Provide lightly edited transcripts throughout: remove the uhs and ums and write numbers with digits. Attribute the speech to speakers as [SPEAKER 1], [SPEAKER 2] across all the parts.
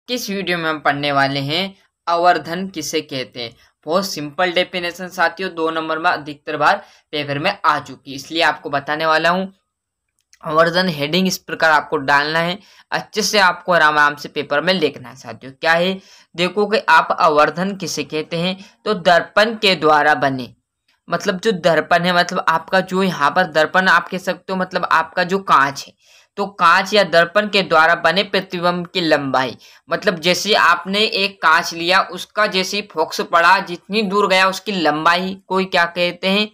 [SPEAKER 1] किस वीडियो में हम पढ़ने वाले हैं आवर्धन किसे कहते हैं। बहुत सिंपल डेफिनेशन साथियों, 2 नंबर में अधिकतर बार पेपर में आ चुकी, इसलिए आपको बताने वाला हूं। आवर्धन हेडिंग इस प्रकार आपको डालना है, अच्छे से आपको आराम से पेपर में लिखना है साथियों। क्या है, देखो कि आप आवर्धन किसे कहते हैं, तो दर्पण के द्वारा बने, मतलब जो दर्पण है, मतलब आपका जो यहाँ पर दर्पण आप कह सकते हो, मतलब आपका जो कांच है, तो कांच या दर्पण के द्वारा बने प्रतिबिंब की लंबाई, मतलब जैसे आपने एक कांच लिया, उसका जैसे ही फोकस पड़ा, जितनी दूर गया उसकी लंबाई को क्या कहते हैं,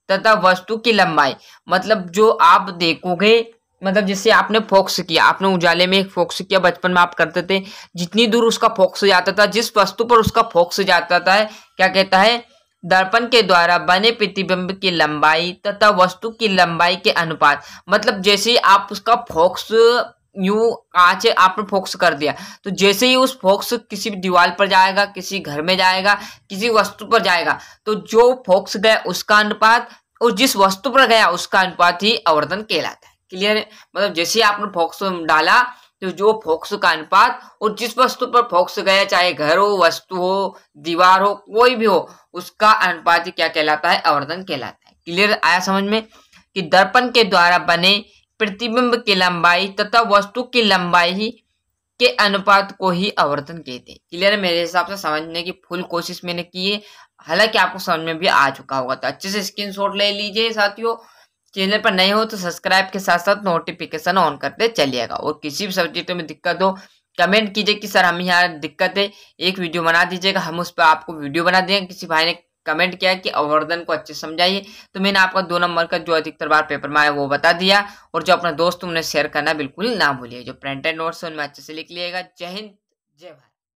[SPEAKER 1] तथा वस्तु की लंबाई, मतलब जो आप देखोगे, मतलब जैसे आपने फोकस किया, आपने उजाले में एक फोकस किया, बचपन में आप करते थे, जितनी दूर उसका फोकस जाता था, जिस वस्तु पर उसका फोकस जाता था, क्या कहता है, दर्पण के द्वारा बने प्रतिबिंब की लंबाई तथा वस्तु की लंबाई के अनुपात, मतलब जैसे ही आप उसका फोकस यूं कांच आपने फोकस कर दिया, तो जैसे ही उस फोकस किसी दीवार पर जाएगा, किसी घर में जाएगा, किसी वस्तु पर जाएगा, तो जो फोकस गया उसका अनुपात और जिस वस्तु पर गया उसका अनुपात ही आवर्धन कहलाता है। क्लियर है, मतलब जैसे आपने फोकस डाला, तो जो फोकस का अनुपात और जिस वस्तु पर फोकस गया, चाहे घर हो, वस्तु हो, दीवार हो, कोई भी हो, उसका अनुपात ही क्या कहलाता है, आवर्धन कहलाता है। क्लियर आया समझ में, कि दर्पण के द्वारा बने प्रतिबिंब की लंबाई तथा वस्तु की लंबाई ही के अनुपात को ही आवर्धन कहते हैं। क्लियर है, मेरे हिसाब से समझने की फुल कोशिश मैंने की है, हालांकि आपको समझ में भी आ चुका होगा, तो अच्छे से स्क्रीनशॉट ले लीजिए साथियों। चैनल पर नए हो तो सब्सक्राइब के साथ साथ नोटिफिकेशन ऑन करते चलिएगा, और किसी भी सब्जेक्ट में दिक्कत हो कमेंट कीजिए कि सर हमें यहाँ दिक्कत है, एक वीडियो बना दीजिएगा, हम उस पर आपको वीडियो बना देंगे। किसी भाई ने कमेंट किया कि आवर्धन को अच्छे समझाइए, तो मैंने आपका 2 नंबर का जो अधिकतर बार पेपर में आया वो बता दिया, और जो अपना दोस्त उन्हें शेयर करना बिल्कुल ना भूलिए। जो प्रिंटेड नोट्स है उनमें अच्छे से लिख लिएगा। जय हिंद, जय भारत।